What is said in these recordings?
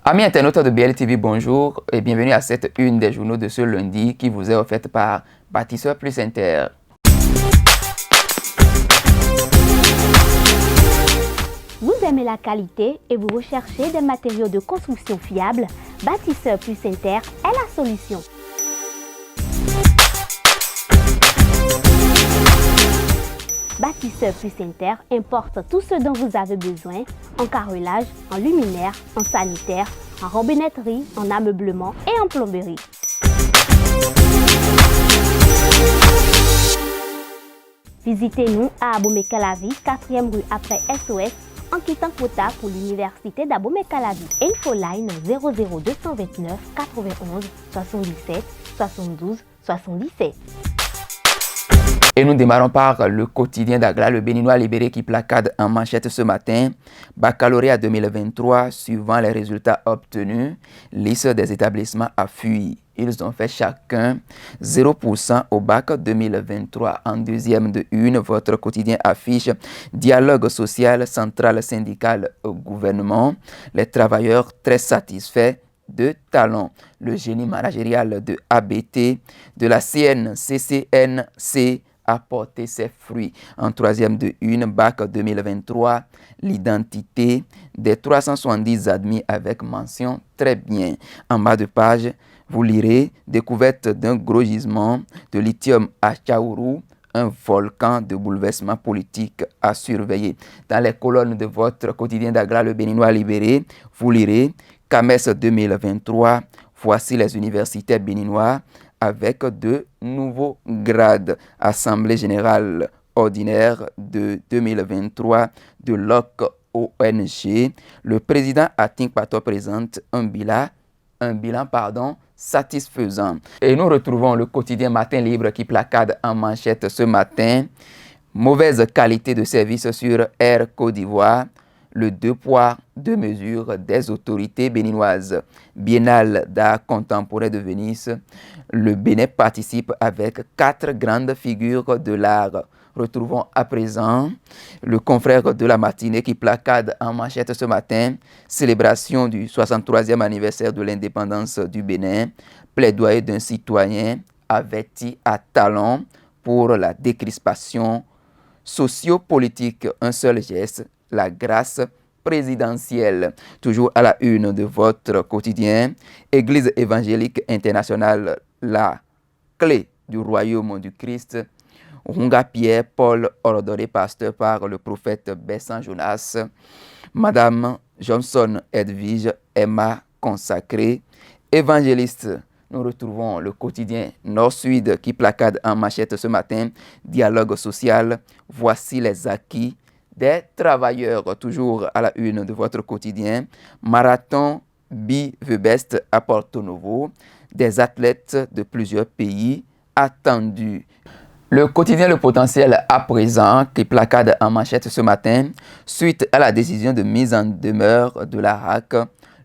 Amis internautes de BLTV, bonjour et bienvenue à cette une des journaux de ce lundi qui vous est offerte par Bâtisseur Plus Inter. Vous aimez la qualité et vous recherchez des matériaux de construction fiables? Bâtisseur Plus Inter est la solution. Bâtisseur Plus Inter importe tout ce dont vous avez besoin en carrelage, en luminaire, en sanitaire, en robinetterie, en ameublement et en plomberie. Visitez-nous à Abomey-Calavi, 4e rue après SOS, en quittant Kota pour l'université d'Abomey-Calavi. Infoline 00229 91 77 72 77. Et nous démarrons par le quotidien d'Agla, le Béninois libéré qui placade en manchette ce matin. Baccalauréat 2023, suivant les résultats obtenus, liste des établissements a fui. Ils ont fait chacun 0% au bac 2023. En deuxième de une, votre quotidien affiche dialogue social, centrale syndicale au gouvernement. Les travailleurs très satisfaits de talent. Le génie managérial de ABT, de la CNCCNC a porté ses fruits. En troisième de une, bac 2023, l'identité des 370 admis avec mention très bien. En bas de page, vous lirez découverte d'un gros gisement de lithium à Tchaourou, un volcan de bouleversement politique à surveiller. Dans les colonnes de votre quotidien d'Agra, le Béninois libéré, vous lirez CAMES 2023, voici les universitaires béninois avec de nouveaux grades. Assemblée générale ordinaire de 2023 de l'OC-ONG. Le président Ating Pato présente un bilan satisfaisant. Et nous retrouvons le quotidien Matin Libre qui placade en manchette ce matin. Mauvaise qualité de service sur Air Côte d'Ivoire. Le 2 poids, 2 mesures des autorités béninoises. Biennale d'art contemporain de Venise. Le Bénin participe avec 4 grandes figures de l'art. Retrouvons à présent le confrère de la matinée qui placade en manchette ce matin. Célébration du 63e anniversaire de l'indépendance du Bénin. Plaidoyer d'un citoyen averti à talent pour la décrispation sociopolitique. Un seul geste, la grâce présidentielle. Toujours à la une de votre quotidien, Église évangélique internationale, la clé du royaume du Christ. Runga Pierre Paul, ordonné pasteur par le prophète Bessan Jonas. Madame Johnson Edwige Emma consacrée. Évangéliste. Nous retrouvons le quotidien Nord-Sud qui placade en manchette ce matin. Dialogue social. Voici les acquis des travailleurs. Toujours à la une de votre quotidien. Marathon Be the Best à Porto Novo. Des athlètes de plusieurs pays attendus. Le quotidien Le Potentiel à présent qui placade en manchette ce matin. Suite à la décision de mise en demeure de la RAC,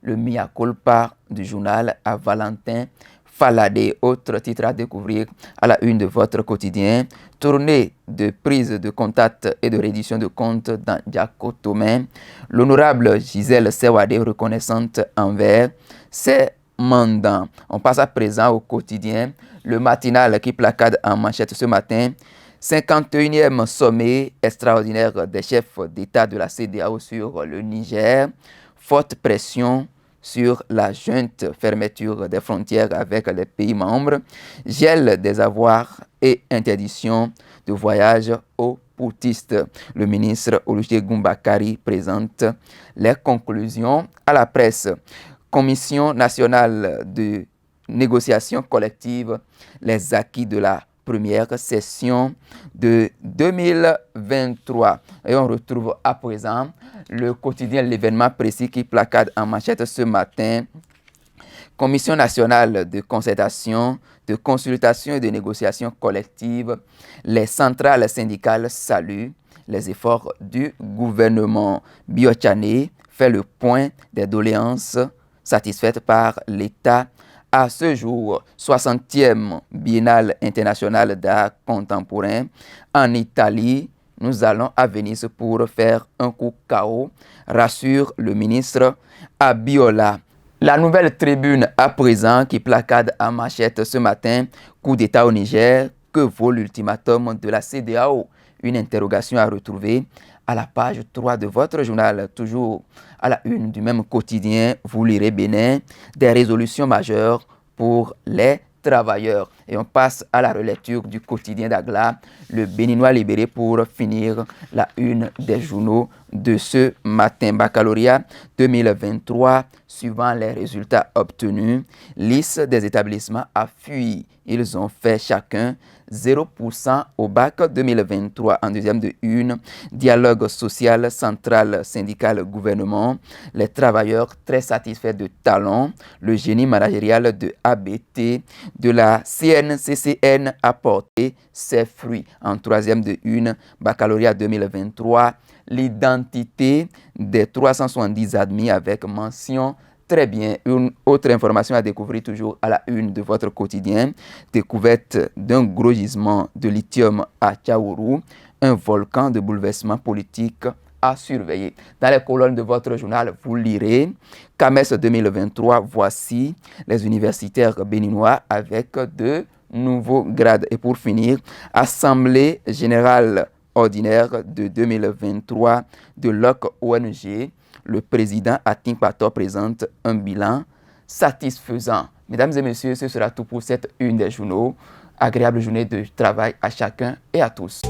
le mea culpa du journal à Valentin Faladé. Autre titre à découvrir à la une de votre quotidien. Tournée de prise de contact et de reddition de comptes dans Diakotomé. L'honorable Gisèle Sewade reconnaissante envers ses mandants. On passe à présent au quotidien Le Matinal qui placade en manchette ce matin. 51e sommet extraordinaire des chefs d'État de la CEDEAO sur le Niger. Forte pression sur la junte, fermeture des frontières avec les pays membres, gel des avoirs et interdiction de voyage aux poutistes. Le ministre Olusegun Bakari présente les conclusions à la presse. Commission nationale de négociation collective, les acquis de la première session de 2023. Et on retrouve à présent le quotidien L'événement précis qui placade en manchette ce matin. Commission nationale de concertation, de consultation et de négociation collective. Les centrales syndicales saluent les efforts du gouvernement. Biochane fait le point des doléances satisfaites par l'État. À ce jour, 60e Biennale internationale d'art contemporain en Italie. Nous allons à Venise pour faire un coup KO, rassure le ministre Abiola. La nouvelle tribune à présent qui placade en manchette ce matin, coup d'État au Niger, que vaut l'ultimatum de la CEDEAO? Une interrogation à retrouver à la page 3 de votre journal, toujours à la une du même quotidien. Vous lirez Bénin, des résolutions majeures pour les travailleurs. Et on passe à la relecture du quotidien d'Agla, le Béninois libéré, pour finir la une des journaux de ce matin. Baccalauréat 2023, suivant les résultats obtenus, liste des établissements a fui. Ils ont fait chacun 0% au bac 2023. En deuxième de une, dialogue social central syndical gouvernement, les travailleurs très satisfaits de Talon, le génie managérial de ABT, de la CNCCN a porté ses fruits. En troisième de une, baccalauréat 2023, l'identité des 370 admis avec mention très bien. Une autre information à découvrir toujours à la une de votre quotidien. Découverte d'un gros gisement de lithium à Tchaourou, un volcan de bouleversement politique à surveiller. Dans les colonnes de votre journal, vous lirez CAMES 2023, voici les universitaires béninois avec de nouveaux grades. Et pour finir, Assemblée générale ordinaire de 2023 de l'OC ONG, le président Atin Pator présente un bilan satisfaisant. Mesdames et messieurs, ce sera tout pour cette une des journaux. Agréable journée de travail à chacun et à tous.